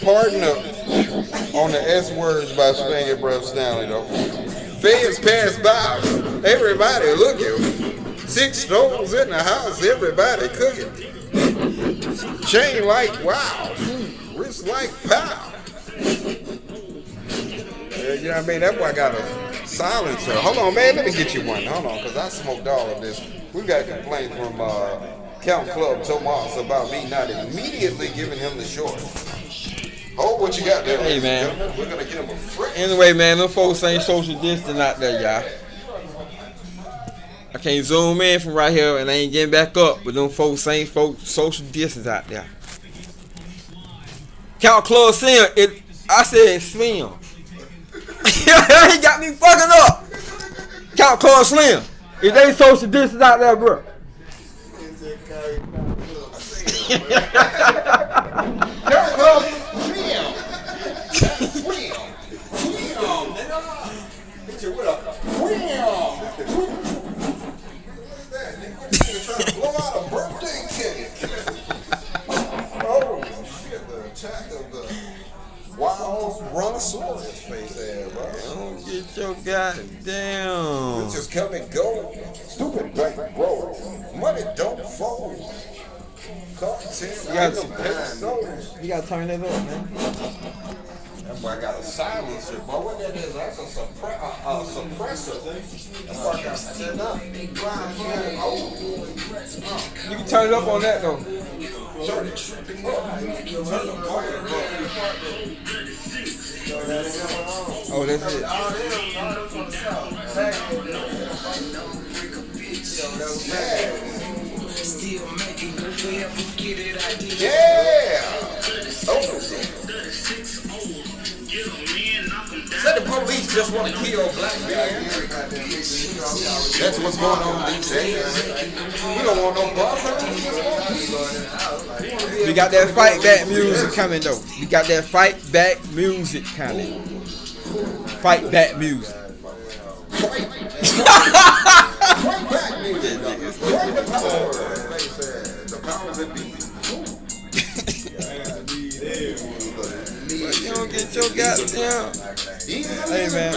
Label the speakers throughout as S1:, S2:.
S1: Pardon on the S words by Spanky Breath Stanley though. Feds pass by, everybody looking. 6 stoves in the house, everybody cooking. Chain like wow, wrist like pow. You know what I mean? That boy got a silencer. Hold on, man, let me get you one. Hold on, because I smoked all of this. We got complaints from Count Club Tomas about me not immediately giving him the short. Hold what you got there.
S2: Hey, man.
S1: We're going to get him a frick.
S2: Anyway, man, them folks ain't social distancing out there, y'all. I can't zoom in from right here and I ain't getting back up, but them folks ain't social distance out there. Count Club Slim, I said Slim. He got me fucking up. Count Club Slim. If they social distance out there, bro.
S1: Count Club Slim. Blow out a birthday cake. Oh shit! The attack of the wild brontosaurus face there, bro.
S2: Don't get your goddamn.
S1: Just come and go. Stupid bank bro. Money don't fold.
S2: You gotta turn that up, man.
S1: That boy got a silencer, boy. What that is? That's a suppressor. That boy got set up.
S2: You can turn it up on that though.
S1: Turn it. Turn the volume up.
S2: Oh, that's it.
S1: Yeah. Oh. Said the police just want to kill black men. That's what's going on these days. We don't want no buffering.
S2: We got that fight back music coming though. We got that fight back music coming. Fight back music.
S1: Fight back music. Fight the power. The powers that be.
S2: You don't get your goddamn. Hey man.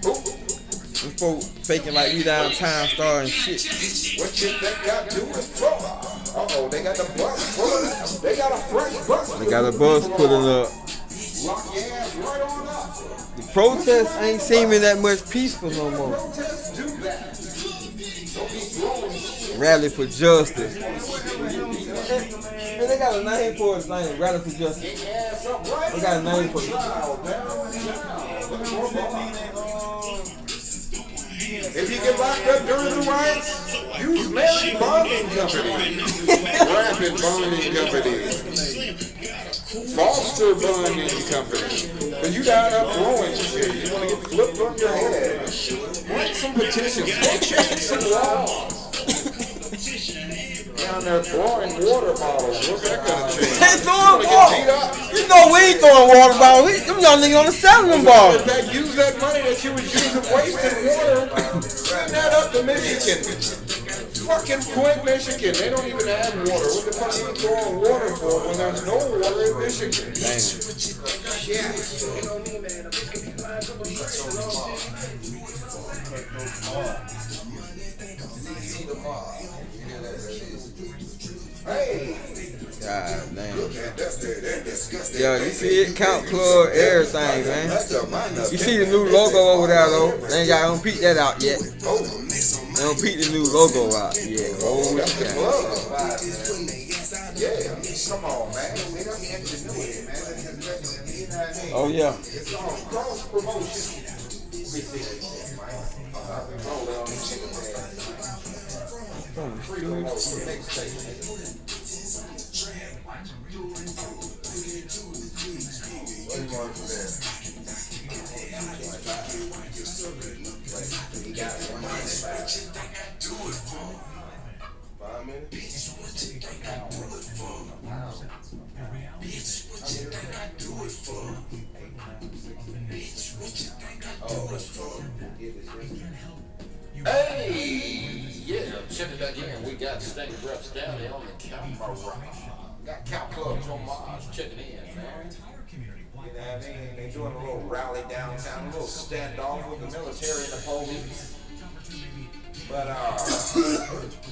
S2: Them folk faking like we down Time Star and shit.
S1: What you think I do is for? Uh-oh, they got the bus pulling up. They got a fresh bus.
S2: They got a bus pulling up.
S1: Lock your ass right on up.
S2: The protests ain't seeming that much peaceful no more.
S1: Protests do that. Don't be throwing.
S2: Rally for justice. Man, they got a name for his name. Rally for justice. They got a name for it.
S1: If you get locked up during the riots, use Mary Bonding Company, Rapid Bonding Company, Foster Bonding Company. Cause you down there throwing shit, you want to get flipped on your head. Write some petitions, go change some laws. Down there throwing water bottles, what's that gonna change?
S2: They throwing water. You know we ain't throwing water bottles. Them young niggas on the selling them bottles.
S1: In fact, use that money that you was using wasting water, send that up to Michigan. Fucking Flint, Michigan. They don't even have water. What the fuck are you throwing water for when there's no water in Michigan? Damn. Hey.
S2: God damn. Yo, you see it? Count Club, everything, man. You see the new logo over there, though? They ain't got to peek that out yet. They don't peek the new logo out yet. Oh,
S1: that's the club. Yeah, come on, man.
S2: Oh, yeah.
S1: It's all cross promotion. Hey, yeah, check it again. We got Spanky Breath Stanley on the camera. Got Count Club Tomas checking in, man. You know what I mean? They doing a little rally downtown, a little standoff with the military and the police. But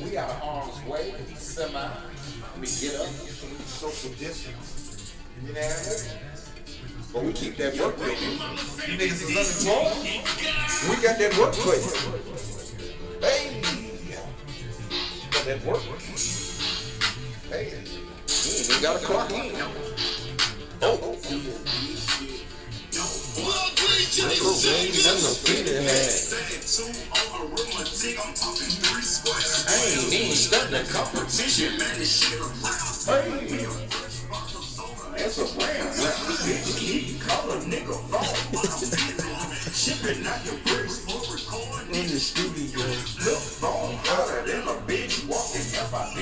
S1: we out of harm's way, semi. We get up, social distance. You know what I mean? But we keep that work rate. You niggas is unemployed. We got that work for you. Hey, got that work. Hey, we got a clock in. Oh. I ain't even starting a competition. Hey, that's a brand. Bitch, call a nigga phone. Shipping out your bricks for recording.
S2: In the studio.
S1: Flip phone harder than a bitch walking FIB.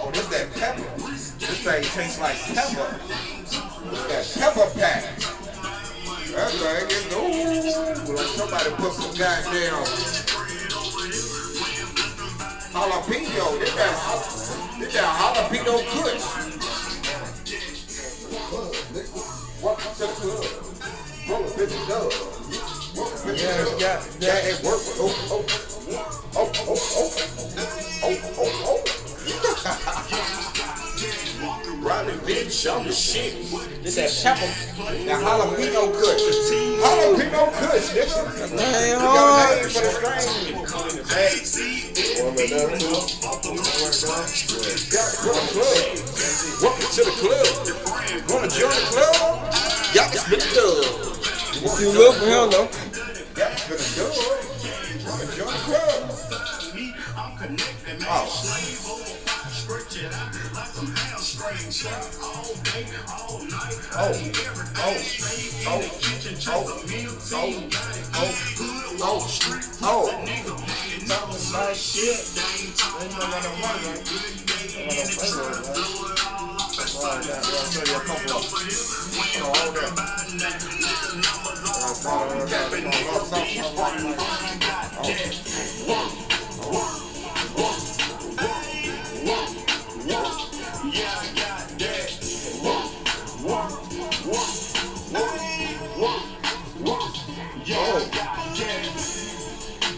S1: Oh, this that pepper. This thing tastes like pepper. It's that pepper pack. That thing is, ooh, like somebody put some goddamn jalapeno. This that jalapeno kush. Welcome to the club. Roll a bitch dub.
S2: Yeah,
S1: It work. Oh. Riding bitch on the shit. This that pepper. That jalapeno kush. Jalapeno kush, nigga.
S2: Damn
S1: We got a name for the strain. Welcome to the club. Wanna join the club? Y'all can spit the dub.
S2: You too little for him though.
S1: Y'all can spit the dub. Wanna join the club?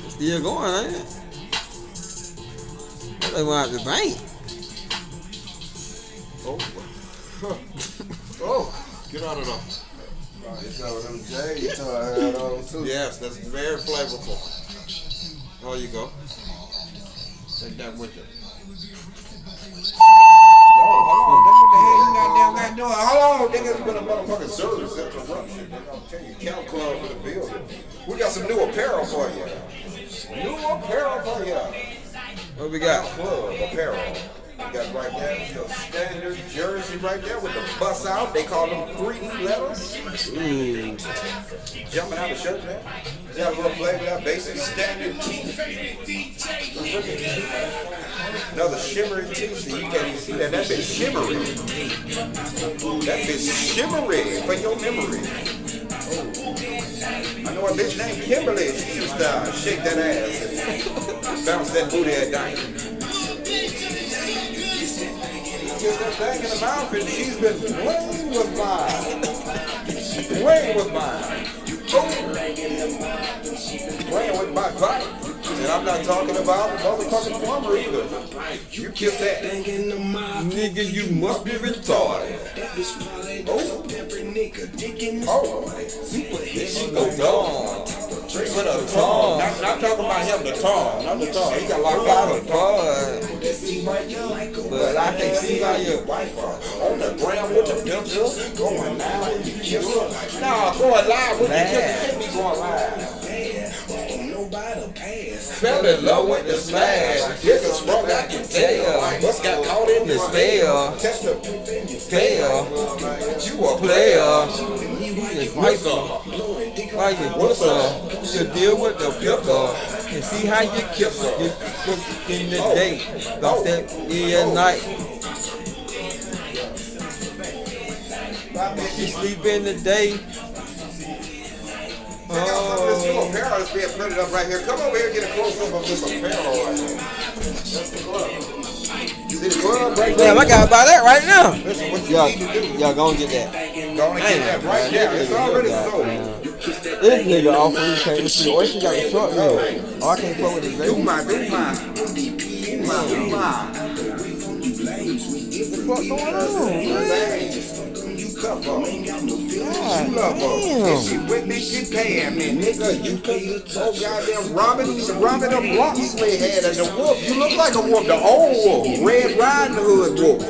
S2: Still going, ain't it? They went out the bank.
S1: Get out of there.
S3: It's over them J's till I heard on too.
S1: Yes, that's very flavorful. There you go. Take that with you. No, hold on. What the hell you goddamn got doing? Hold on, nigga. It's been a motherfucking service interruption. Nigga, I'm telling you, Count Club in the building. We got some new apparel for you. New apparel for you.
S2: What we
S1: Count
S2: got?
S1: Club apparel. We got right there your standard jersey right there with the bust out. They call them 3E letters. Jumping out of the shirt, man. They have a little flavor, that basic standard tee. Another shimmery tee, so you can't even see that. That bitch shimmery. That bitch shimmery for your memory. Oh. I know a bitch named Kimberly. She used to shake that ass and bounce that booty at night. Get that thing in the mouth and she's been playing with mine. Playing with mine. Playing with my body. And I'm not talking about motherfucking plumber either. You kiss that.
S2: Nigga, you must be retarded.
S1: She go dumb. With a tongue. Not talking about him, the tongue. Not the tongue. He got locked out of the tongue.
S2: But I can see how your
S1: wife on the ground with the picture. Going live with the kiss. Nah, going live with the kiss. You can't be going live. Fell in love with the smash. Nigga sprung out your tail. What's got caught in the spell? Test the fail. You a player. What's up?
S2: Why you what's up? You deal with the picker and see how you kiss her. You cook in the day, don't step in at night. She sleeping today.
S1: Check out some of this new apparel that's being printed up right here. Come over here and get a close-up of this apparel right here. That's the club. See the club right there?
S2: Damn, I gotta buy that right now.
S1: Listen, what you need to do.
S2: Y'all go and get that.
S1: Go and get that right now. It's already sold.
S2: This nigga off of you can't see. Or she got a short rib. Oh, I can't fuck with this baby.
S1: Do my.
S2: What the fuck going on, man?
S1: You cuff her. You
S2: God
S1: love her.
S2: damn.
S1: If she with me, she paying me, nigga. You could, oh goddamn Robin the Locksley had and the wolf. You look like a wolf, the old wolf, Red Riding Hood wolf.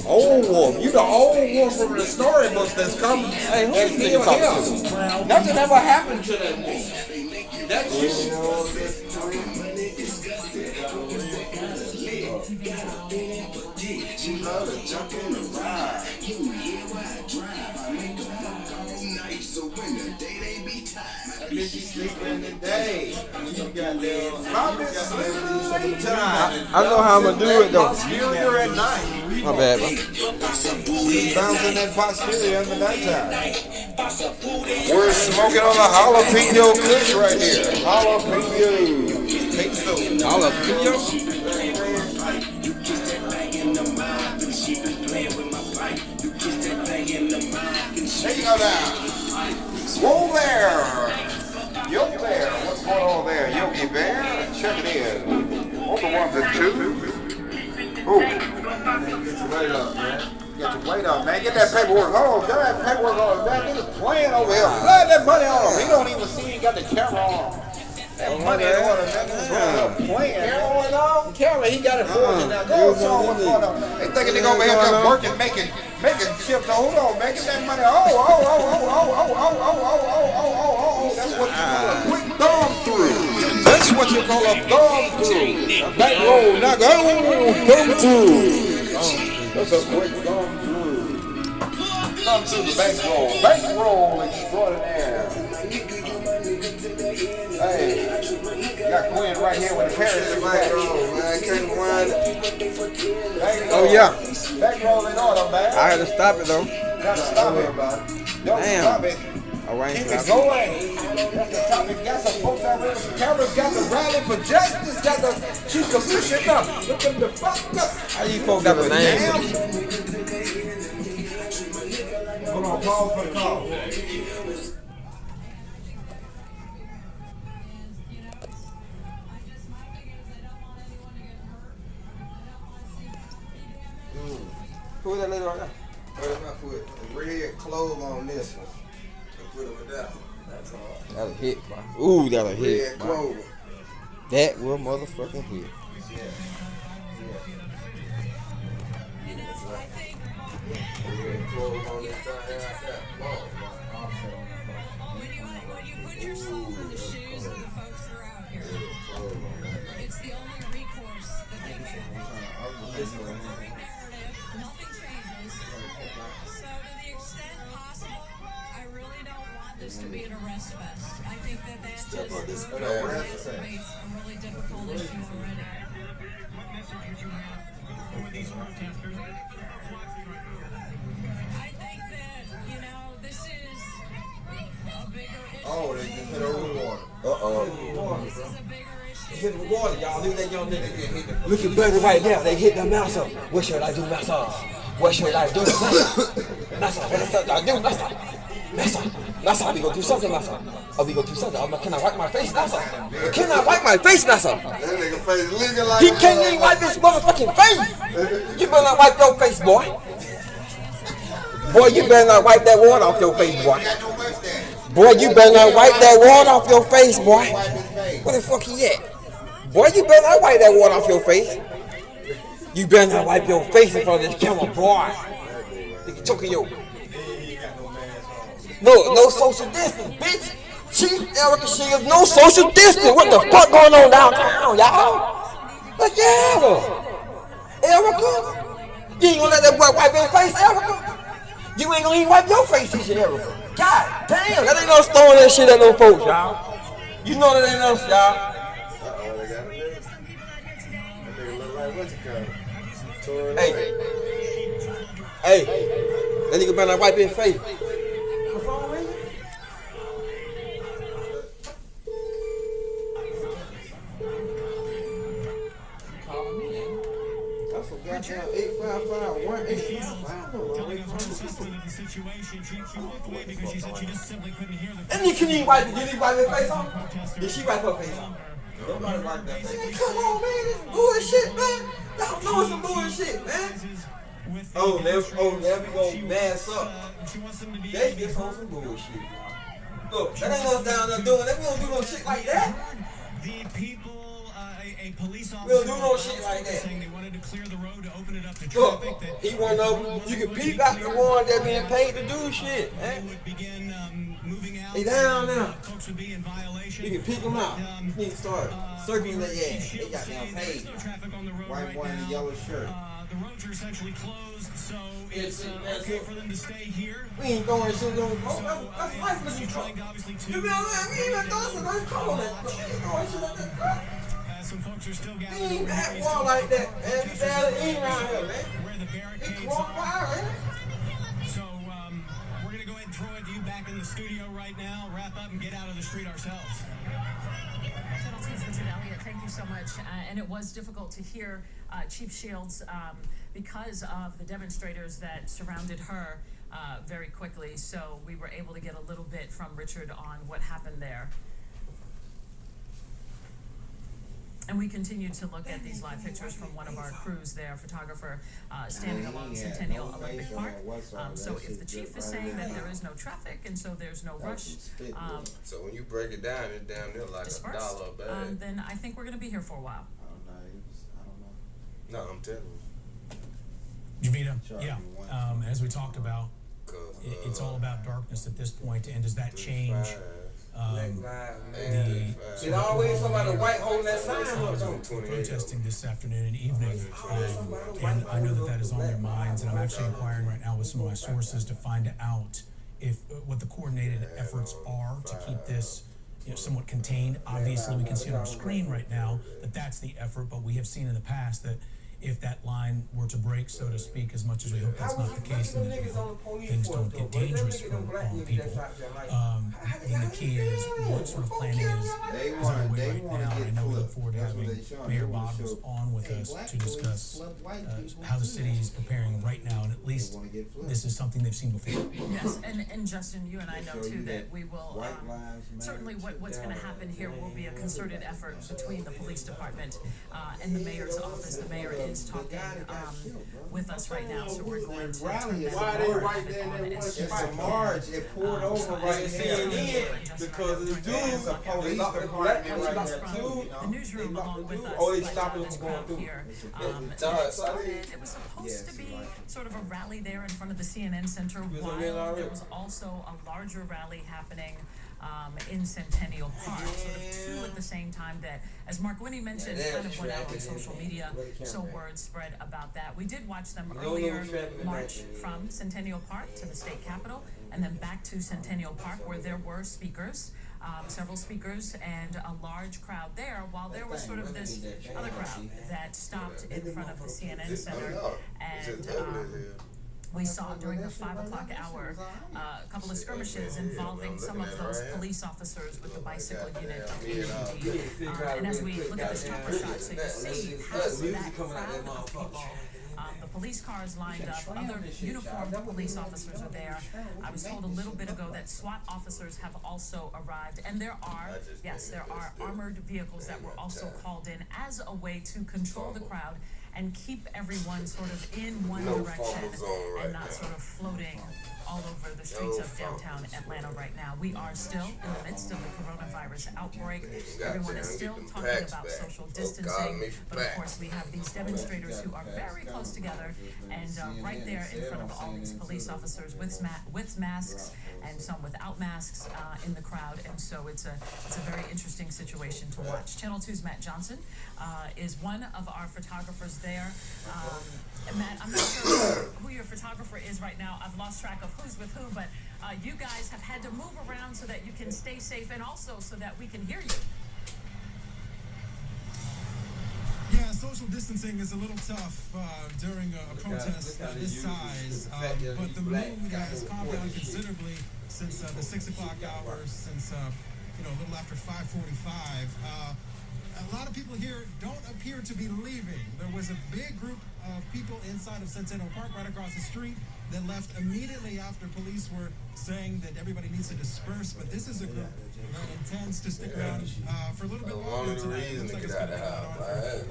S1: Old wolf. You the old wolf from the storybooks that's come
S2: Hey, who
S1: and
S2: this nigga
S1: killed
S2: talking
S1: him. Nothing ever happened to that wolf. That's you. She love to jump in the ride. That bitch sleeping today. You got them. I've been sleeping late time.
S2: I know how I'm gonna do it though.
S1: Posterior at night.
S2: My bad, bro.
S1: She's bouncing that posterior in the nighttime. We're smoking on the jalapeno kush right here. Jalapeno. Queso.
S2: Jalapeno?
S1: There you go down. Whoa there. Yo there. What's going on there? Yogi Bear? Check it in. On the ones and twos. Ooh. Get your weight up, man. Get your weight up, man. Get that paperwork on. Get that paperwork on. That nigga's playing over here. Flood that money on him. He don't even see he got the camera on. That money on him. That nigga's playing. Camera on? Camera, he got it for you now. Go show him what's going on. They thinking they gonna be here just working, making chips. Hold on, man. Get that money. Oh. That's what you call a quick thumb through. That's what you call a thumb through. Back roll, nigga. Oh, thumb through. That's a quick thumb through. Thumb through the bank roll. Bank roll extraordinaire. Hey, got Quinn right here with the Paris bank roll, man. Can't wind it.
S2: Oh yeah.
S1: Back roll in order, man.
S2: I had to stop it though.
S1: Gotta stop it. Don't
S2: Damn.
S1: stop it.
S2: I ain't
S1: Keep it
S2: stopping.
S1: going. That's the topic. Got some folks out there with the cameras. Got the rally for justice. Got the chief commissioner. Look at the fuck up.
S2: How you folks got the name?
S1: Hold on. Pause for the call.
S2: Who is that lady right now?
S3: What if I put a red clove on this one? And put it with that one. That's all.
S2: That'll hit, bro. Ooh, that'll hit.
S3: Red
S2: Bro.
S3: clover.
S2: That will motherfucking hit.
S3: Red clove on this thing right there. Whoa.
S4: When you put yourself in the shoes of the folks that are out here, it's the only recourse that they have. It's a perfect narrative. Nothing changes. So to the extent possible, I really don't want this to be an arrest fest. I think that just makes a really difficult issue already. I think that, this is a bigger issue.
S3: Oh, they just hit over the water.
S4: This is a bigger issue.
S2: Hit the water, y'all. Look at that young nigga. Look at Buddy right now. They hit the mouse up. What should I do, Massa? What should I do, Massa? Massa, what should I do, Massa? Massa, we gonna do something, Massa. Oh, we gonna do something. Can I wipe my face, Massa? Can I wipe my face, Massa?
S3: That nigga face leaking like
S2: He can't even wipe his motherfucking face. You better not wipe your face, boy. Boy, you better not wipe that water off your face, boy. Boy, you better not wipe that water off your face, boy. Where the fuck he at? Boy, you better not wipe that water off your face. You better not wipe your face in front of this camera, boy. Nigga choking you. No social distance, bitch. Chief Erica Shields, no social distance. What the fuck going on downtown, y'all? Look at her. Erica? You ain't gonna let that boy wipe his face, Erica? You ain't gonna even wipe your face, this shit, Erica. God damn, that ain't no throwing that shit at no folks, y'all. You know that ain't no, y'all.
S3: they got a nigga. That nigga look like what you call it?
S2: Hey. That nigga better not wipe his face. The phone ringing? Calling me, man. That's a goddamn 855-1855. And you couldn't even wipe it. Did he wipe his face off? Did she wipe her face off? Nobody wiped that face. Man, come on, man. This bullshit, man. Y'all know it's some bullshit, man. Oh, now we gonna mass up. They just on some bullshit, y'all. Look, that ain't us down there doing that. We don't do no shit like that.
S5: The people, a police officer,
S2: We don't do no shit like that.
S5: saying they wanted to clear the road to open it up to
S2: Look,
S5: traffic.
S2: he one of them. You can peep out the one that being paid to do shit,
S5: They
S2: man.
S5: would begin moving out.
S2: They down now.
S5: Folks would be in violation.
S2: You can peep them out. You need to start circling their ass. They got
S5: Saying
S2: down
S5: there's
S2: paid.
S5: no traffic on the road
S3: White
S5: right
S3: boy in
S5: now.
S3: the yellow shirt.
S5: The roads are essentially closed, so it's
S2: That's
S5: okay
S2: it.
S5: for them to stay here.
S2: We ain't throwing shit on the road.
S5: So,
S2: That's life
S5: it's
S2: looking
S5: trying
S2: truck.
S5: obviously
S2: You
S5: to.
S2: know what I mean? We ain't even throwing shit on the car. We ain't throwing shit on that truck.
S5: Some folks are still
S2: He
S5: gathering.
S2: ain't that wall like that, man. We barely ain't around here, man.
S5: Where the
S2: He
S5: barricades
S2: coronavirus,
S5: are.
S2: man.
S5: So we're gonna go ahead and throw it to you back in the studio right now. Wrap up and get out of the street ourselves.
S6: Channel 2's Richard Elliott, thank you so much. And it was difficult to hear Chief Shields because of the demonstrators that surrounded her very quickly. So we were able to get a little bit from Richard on what happened there. And we continue to look at these live pictures from one of our crews there, photographer standing along Centennial Olympic Park. So if the chief is saying that there is no traffic and so there's no rush
S3: So when you break it down, it's down there like
S6: dispersed,
S3: $1 a bag.
S6: then I think we're going to be here for a while.
S3: I don't know. No, I'm telling you.
S7: Javita, yeah, as we talked about, it's all about darkness at this point, and does that change?
S2: There's always somebody white holding that sign up, though.
S7: Protesting this afternoon and evening, and I know that that is on their minds, and I'm actually inquiring right now with some of my sources to find out if what the coordinated efforts are to keep this somewhat contained. Obviously, we can see on our screen right now that that's the effort, but we have seen in the past that if that line were to break, so to speak, as much as we hope that's not the case, and that things don't get dangerous for people. And the key is what sort of planning is underway right now. And I know we look forward to having Mayor Bottoms on with us to discuss how the city is preparing right now, and at least this is something they've seen before.
S6: Yes, and Justin, you and I know too that we will, certainly what's going to happen here will be a concerted effort between the police department and the mayor's office. The mayor is talking with us right now, so we're going to turn that
S3: Why they
S6: over
S3: right there
S6: on
S3: in that one
S6: as soon
S3: spot?
S6: as
S3: It's
S6: we
S3: a march. It poured over right
S2: CNN
S3: there.
S2: because of the dudes.
S3: The police
S2: They
S3: department
S2: black
S3: right
S2: right
S3: there
S2: there
S3: too.
S2: too.
S6: the newsroom along with us.
S2: Oh, they
S6: but,
S2: stopped it
S6: this
S2: from going
S6: crowd
S2: through.
S6: here. It was supposed to be sort of a rally there in front of the CNN Center, while there was also a larger rally happening in Centennial Park, sort of two at the same time that, as Mark Winnie mentioned, kind of went out on social media, so word spread about that. We did watch them earlier march from Centennial Park to the state capitol, and then back to Centennial Park where there were speakers, several speakers, and a large crowd there, while there was sort of this other crowd that stopped in front of the CNN Center, and we saw during the 5 o'clock hour a couple of skirmishes involving some of those police officers with the bicycle unit of AUD. And as we look at this chopper shot, so you see how that crowd of people, the police cars lined up, other uniformed police officers are there. I was told a little bit ago that SWAT officers have also arrived, and there are armored vehicles that were also called in as a way to control the crowd and keep everyone sort of in one direction and not sort of floating all over the streets of downtown Atlanta right now. We are still in the midst of the coronavirus outbreak. Everyone is still talking about social distancing, but of course we have these demonstrators who are very close together and right there in front of all these police officers with masks and some without masks in the crowd, and so it's a very interesting situation to watch. Channel 2's Matt Johnson is one of our photographers there. Matt, I'm not sure who your photographer is right now. I've lost track of who's with who, but you guys have had to move around so that you can stay safe and also so that we can hear you.
S8: Yes, social distancing is a little tough during a protest of this size, but the mood has calmed down considerably since the 6 o'clock hour, since a little after 5:45. A lot of people here don't appear to be leaving. There was a big group of people inside of Centennial Park right across the street that left immediately after police were saying that everybody needs to disperse. But this is a group that intends to stick around for a little bit longer tonight. It looks like it's going to go on for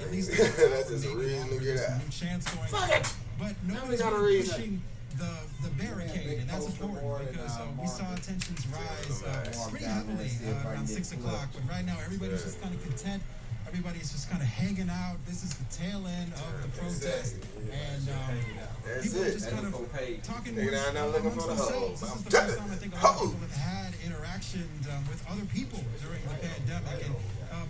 S8: at least
S3: that's just a reason to get out.
S8: new chants going on. But nobody's really pushing the barricade, and that's important because we saw tensions rise pretty heavily around 6 o'clock. But right now, everybody's just kind of content. Everybody's just kind of hanging out. This is the tail end of the protest, and people are just kind of talking amongst themselves. This is the first time I think a lot of people have had interaction with other people during the pandemic, and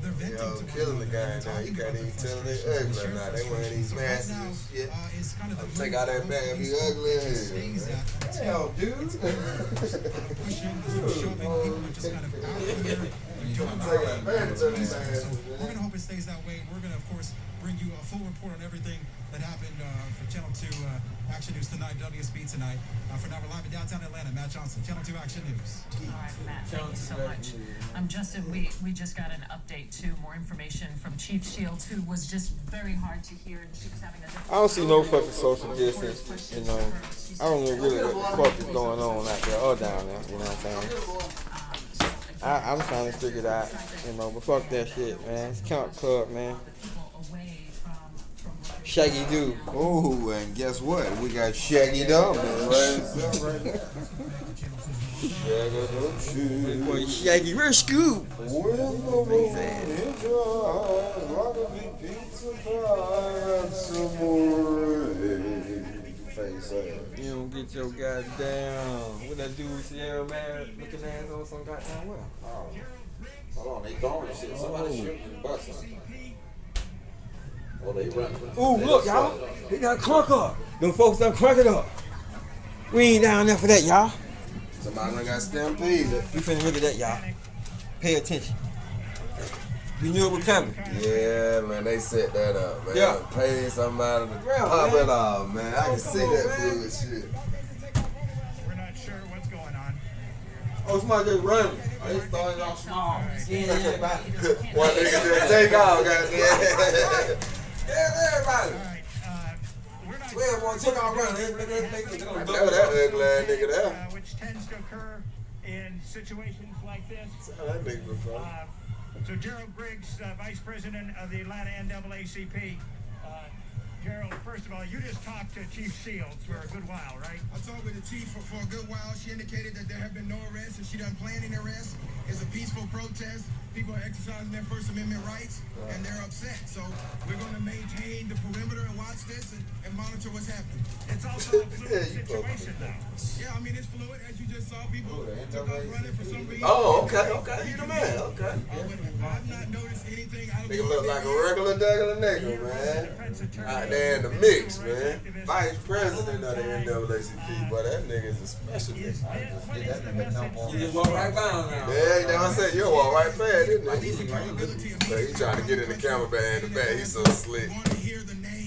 S8: they're venting to one
S3: killing the
S8: another.
S3: guy now. You can't even tell they ugly or not. They wearing these masks and shit. Take out that bag, be ugly as hell. Hell, dude.
S8: Pushing, shoving, people are just kind of out there. So we're going to hope it stays that way. We're going to, of course, bring you a full report on everything that happened for Channel 2 Action News tonight, WSB tonight. For now, we're live in downtown Atlanta. Matt Johnson, Channel 2 Action News.
S6: All right, Matt, thank you so much. Justin, we just got an update too, more information from Chief Shields, who was just very hard to hear, and she was having a difficult
S2: I don't see no fucking social distance, you know. I don't know really what the fuck is going on out there or down there, you know what I'm saying? I'm trying to figure it out, you know, but fuck that shit, man. It's Count Club, man. Shaggy Dude.
S3: Oh, and guess what? We got Shaggy Dog, man.
S2: Boy, Shaggy, where's Scoop? You don't get your goddamn, what that dude Sierra man looking ass on some goddamn well.
S1: Hold on, they throwing shit. Somebody shooting and busting. Oh, they running.
S2: Ooh, look, y'all. They done crunk up. Them folks done crunk it up. We ain't down there for that, y'all.
S3: Somebody done got stampeded.
S2: We finna look at that, y'all. Pay attention. We knew it was coming.
S3: Yeah, man, they set that up, man.
S2: Yeah.
S3: Pay somebody to pop it off, man. I can see that bullshit.
S5: We're not sure what's going on.
S2: Oh, somebody just running. They started off small. Scaring everybody.
S3: One nigga just take off, goddamn. Everybody.
S5: All right, we're not
S2: We don't want to take off running.
S3: I know that ugly ass nigga there.
S5: which tends to occur in situations like this.
S3: That nigga was funny.
S5: So Gerald Briggs, Vice President of the Atlanta NAACP. Gerald, first of all, you just talked to Chief Shields for a good while, right?
S8: I talked with the chief for a good while. She indicated that there have been no arrests and she doesn't plan any arrests. It's a peaceful protest. People are exercising their First Amendment rights and they're upset. So we're going to maintain the perimeter and watch this and monitor what's happening.
S5: It's also a fluid situation, though.
S8: Yeah, I mean, it's fluid. As you just saw, people took off running for some reason.
S3: Oh, okay. You the man. Okay.
S8: I've not noticed anything out of the
S3: Nigga look like a regular nigga, man. Out there in the mix, man. Vice President of the NAACP, boy, that nigga is a special nigga.
S2: You just walk right by him now.
S3: Yeah, you know what I'm saying? You'll walk right past it, nigga. So he trying to get in the camera bag in the back. He's so slick.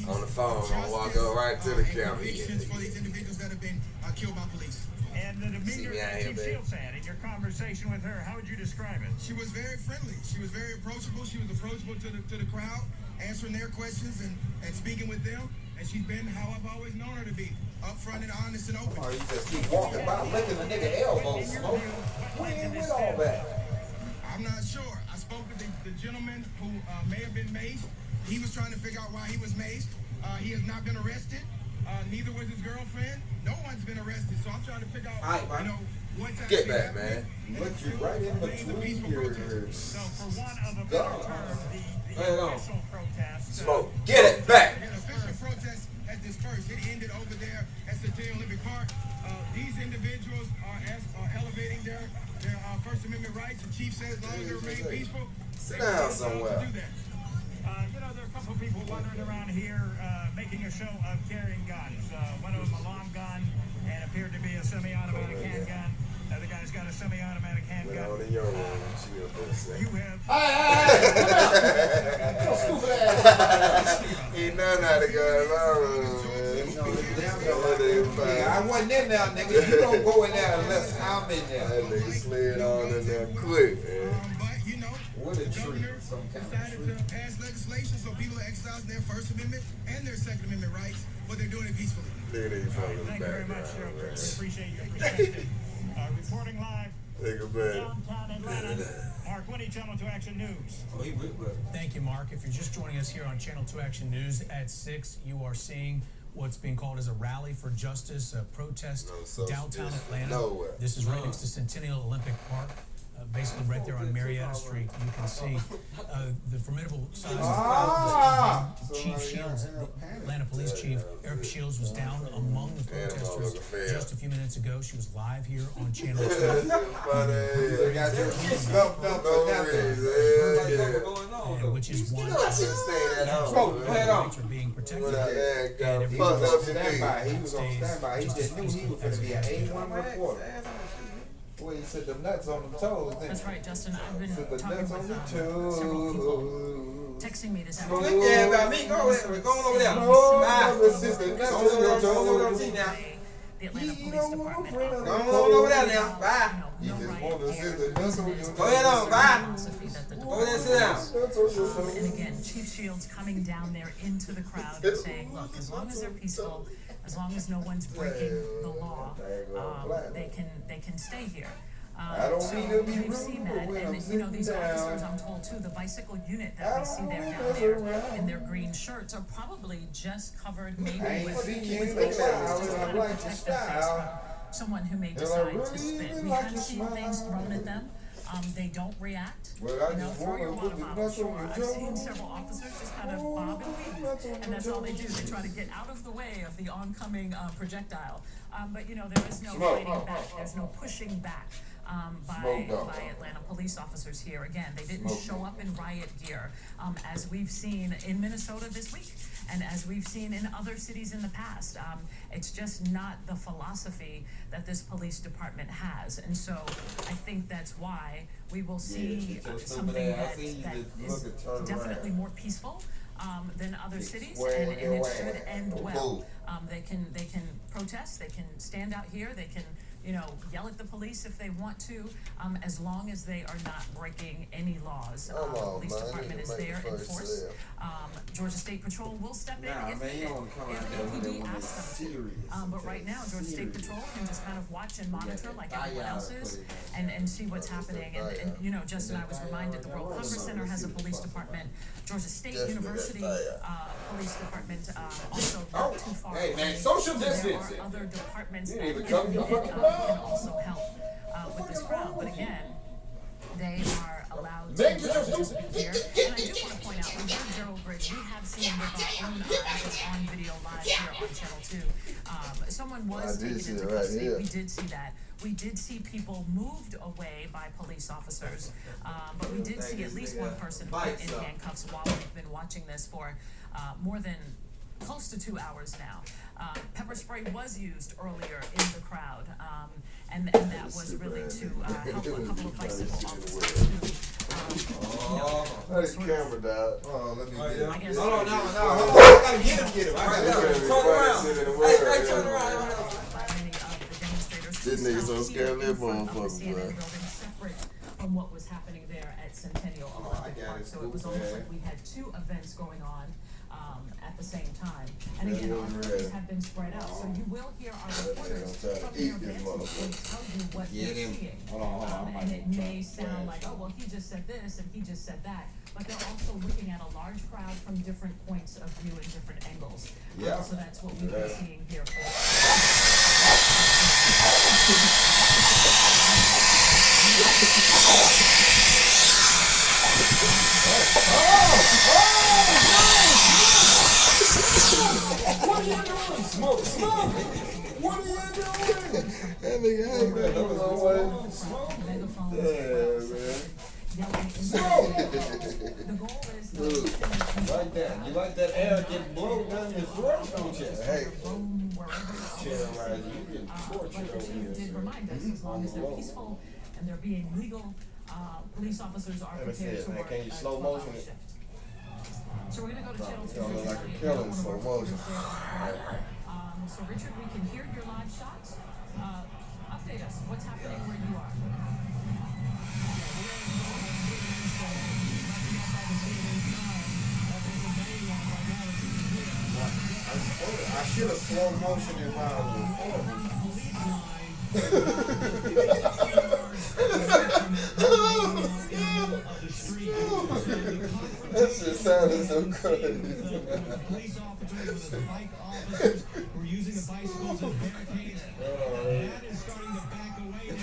S3: On the phone, gonna walk up right to the camera.
S8: For these individuals that have been killed by police.
S5: And the demeanor that Chief Shields had in your conversation with her, how would you describe it?
S8: She was very friendly. She was very approachable. She was approachable to the crowd, answering their questions and speaking with them. And she's been how I've always known her to be, upfront and honest and open.
S3: Oh, you just keep walking by, licking the nigga elbows, smoke. We ain't with all that.
S8: I'm not sure. I spoke to the gentleman who may have been maced. He was trying to figure out why he was maced. He has not been arrested. Neither was his girlfriend. No one's been arrested. So I'm trying to figure out, what's actually
S3: Get back,
S8: happening.
S3: man. Look you right in between your
S5: So for want of a better term, the official protest.
S3: smoke. Get it back.
S8: An official protest has dispersed. It ended over there at Centennial Olympic Park. These individuals are elevating their First Amendment rights. The chief says as long as they remain peaceful,
S3: Sit down somewhere.
S8: to do that.
S5: There are a couple of people wandering around here making a show of carrying guns. One of them a long gun and appeared to be a semi-automatic handgun. other guy's got a semi-automatic
S3: Went
S5: handgun.
S3: on in your room and chill for a
S5: You
S3: second.
S5: have.
S3: Ain't none out of the gun in my room, man.
S1: I wasn't in there, nigga. You don't go in there unless I'm in there.
S3: That nigga slid on in there quick, man.
S8: But, you know,
S1: What a
S8: the
S1: treat.
S8: governor
S1: Some kind of
S8: decided
S1: treat.
S8: to pass legislation so people are exercising their First Amendment and their Second Amendment rights, but they're doing it peacefully.
S3: Nigga, they fucking
S5: Thank you very much,
S3: background,
S5: Cheryl.
S3: man.
S5: We appreciate your perspective. Reporting live
S3: Nigga, man.
S5: downtown Atlanta. Mark Winnie, Channel 2 Action News.
S7: Thank you, Mark. If you're just joining us here on Channel 2 Action News at 6, you are seeing what's being called as a rally for justice, a protest
S3: No social
S7: downtown
S3: distance
S7: Atlanta.
S3: nowhere.
S7: This is right next to Centennial Olympic Park. Basically right there on Marietta Street, you can see the formidable size of Chief Shields, the Atlanta Police Chief Erica Shields, was down among the protesters just a few minutes ago. She was live here on Channel 2.
S1: They got your feet stuffed up for nothing.
S7: Which is one
S3: I should have stayed at home.
S1: Smoke, head on.
S7: rights are being protected.
S3: Without that, got
S7: And
S1: He
S3: fucked
S1: was
S3: up
S1: on
S3: your
S1: standby.
S3: knee.
S1: He was on standby. He just knew he was going to be an A1 reporter. Boy, he said the nuts on the toes, didn't
S6: That's
S1: he?
S6: right, Justin. I've been
S1: Said the
S6: talking
S1: nuts on
S6: with
S1: the
S6: several people
S1: toes.
S6: texting me this
S2: Don't
S6: afternoon.
S2: care about me. Go ahead. Go on over there.
S1: No,
S2: Bye.
S1: the sister nuts
S2: Go
S1: on
S2: over there.
S1: your
S2: Go over there.
S1: toes.
S2: See now.
S6: The Atlanta
S1: You
S6: Police
S1: don't want
S6: Department.
S1: friend of
S2: Go
S1: the
S2: on over there now. Bye.
S1: You
S6: No
S1: just
S6: riot
S1: want to
S6: gear.
S1: sit the nuts on your
S6: This is
S1: toes.
S2: Go ahead on. Bye.
S6: philosophy that the
S2: Go over there. Sit down.
S1: Nuts on your toes.
S6: And again, Chief Shields coming down there into the crowd and saying, look, as long as they're peaceful, as long as no one's breaking the law, they can stay here.
S1: I don't
S6: So
S1: mean to be
S6: we've
S1: rude,
S6: seen
S1: but
S6: that,
S1: when I'm
S6: and you know these
S1: sitting
S6: officers,
S1: down,
S6: I'm told too, the bicycle unit
S1: I
S6: that we
S1: don't
S6: see there
S1: wanna
S6: down
S1: mess
S6: there
S1: around.
S6: in their green shirts are probably just covered maybe
S1: I ain't
S6: with
S1: seen you in
S6: with
S1: the
S6: facial
S1: style,
S6: masks to
S1: and I
S6: kind of
S1: like your
S6: protect their face
S1: style.
S6: from someone who may
S1: And I
S6: decide
S1: really
S6: to spit.
S1: even
S6: We
S1: like
S6: have
S1: your
S6: seen things
S1: smile.
S6: thrown at them. They don't react.
S1: Well, I
S6: You know,
S1: just
S6: throw
S1: wanna
S6: your
S1: put
S6: water
S1: the
S6: bottle,
S1: nuts on
S6: sure.
S1: your
S6: I've
S1: toes.
S6: seen several officers just kind of bob and weave, and that's all they do. They try to get out of the way of the oncoming projectile. But you know, there is no fighting back. There's no pushing back by Atlanta police officers here. Again, they didn't show up in riot gear, as we've seen in Minnesota this week, and as we've seen in other cities in the past. It's just not the philosophy that this police department has, and so I think that's why we will see something that is definitely more peaceful than other cities, and it should end well. They can protest, they can stand out here, they can yell at the police if they want to, as long as they are not breaking any laws. The police department is there in force. Georgia State Patrol will step in if needed, if PD asks them to. But right now, Georgia State Patrol can just kind of watch and monitor like everyone else is, and see what's happening. And Justin, I was reminded the World Congress Center has a police department. Georgia State University Police Department also not too far away.
S1: Hey man, social
S6: There
S1: distancing.
S6: are other departments
S1: You
S6: that
S1: didn't even come to your fucking
S6: can also help with this crowd. But again, they are allowed to just be here. And I do want to point out, we heard Gerald Briggs. We have seen with our own eyes, it's on video live here on Channel 2. Someone was taken into custody. We did see that. We did see people moved away by police officers, but we did see at least one person put in handcuffs while we've been watching this for more than close to 2 hours now. Pepper spray was used earlier in the crowd, and that was really to help a couple of bicycle officers
S3: Hey, camera died.
S1: Oh, let me
S6: I
S1: get it.
S6: guess
S1: Hold on, I gotta get him. I gotta get him.
S2: Turn around. Hey, turn around.
S6: many of the demonstrators
S3: This nigga so
S6: who
S3: scared of
S6: in
S3: that
S6: front of the
S3: motherfucker,
S6: CNN
S3: bro.
S6: building, separate from what was happening there at Centennial Olympic Park. So it was almost like we had two events going on at the same time. And again, our crews have been spread out, so you will hear our reporters from their vantage point tell you what they're seeing. And it may sound like, oh, well, he just said this and he just said that, but they're also looking at a large crowd from different points of view and different angles. So that's what we've been seeing here for.
S1: What are you doing? Smoke. What are you doing?
S3: That nigga ain't got no way.
S6: Megaphones,
S3: Yeah,
S6: yelling into the goal is to
S1: Like that. You like that air getting blown down your throat, don't you?
S3: Hey,
S6: roam wherever
S3: terrorizing. You getting tortured
S6: But the
S3: over
S6: chief
S3: here,
S6: did
S3: sir.
S6: remind us, as long as they're peaceful and they're being legal, police officers are
S3: Let me see
S6: prepared
S3: it,
S6: to
S3: man.
S6: work
S3: Can you
S6: a
S3: slow
S6: 12-hour
S3: motion it?
S6: shift. So we're gonna go to Channel 2.
S3: It's gonna look like a
S6: Richard.
S3: killing
S6: One of
S3: slow
S6: our
S3: motion.
S6: reporters there. So Richard, we can hear your live shots. Update us. What's happening where you are?
S3: I should have slow motion in while I was recording. That shit sounded so good.
S8: Police officers with bike officers were using the bicycles as barricades. That is starting to back away now.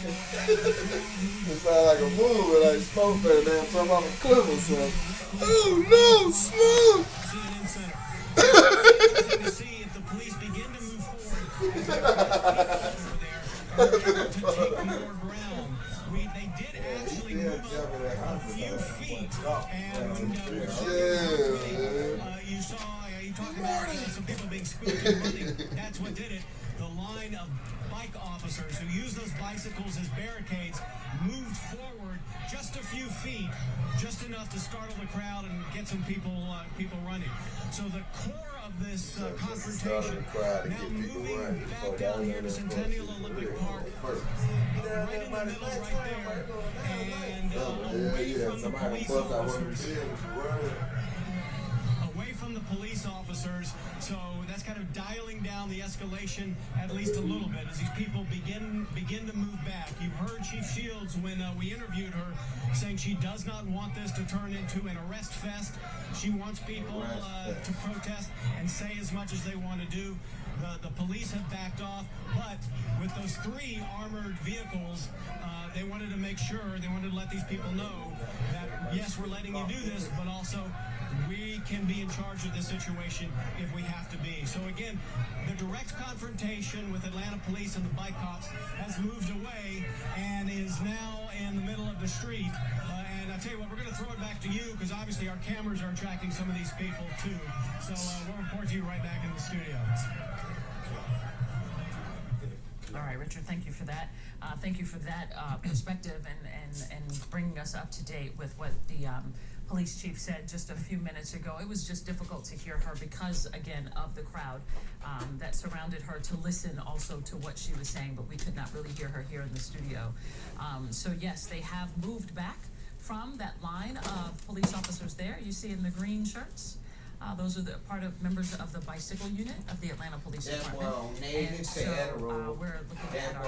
S3: It sounded like a movie, like smoke better than from off a cliff or something. Oh no, smoke!
S8: CNN Center. To see if the police begin to move forward over there to take more ground. They did actually move up a few feet, and when you saw, you talked about some people being spooked and running. That's what did it. The line of bike officers who use those bicycles as barricades moved forward just a few feet, just enough to startle the crowd and get some people running. So the core of this confrontation now moving back down here to Centennial Olympic Park, right in the middle, right there, and away from the police officers. Away from the police officers, so that's kind of dialing down the escalation at least a little bit as these people begin to move back. You heard Chief Shields when we interviewed her saying she does not want this to turn into an arrest fest. She wants people to protest and say as much as they want to do. The police have backed off, but with those 3 armored vehicles, they wanted to make sure, they wanted to let these people know that, yes, we're letting you do this, but also we can be in charge of this situation if we have to be. So again, the direct confrontation with Atlanta police and the bike cops has moved away and is now in the middle of the street. And I tell you what, we're going to throw it back to you because obviously our cameras are tracking some of these people too. So we'll report to you right back in the studio.
S6: All right, Richard, thank you for that. Thank you for that perspective and bringing us up to date with what the police chief said just a few minutes ago. It was just difficult to hear her because, again, of the crowd that surrounded her to listen also to what she was saying, but we could not really hear her here in the studio. So, yes, they have moved back from that line of police officers there. You see in the green shirts. Those are the part of members of the bicycle unit of the Atlanta Police Department. And so we're looking at our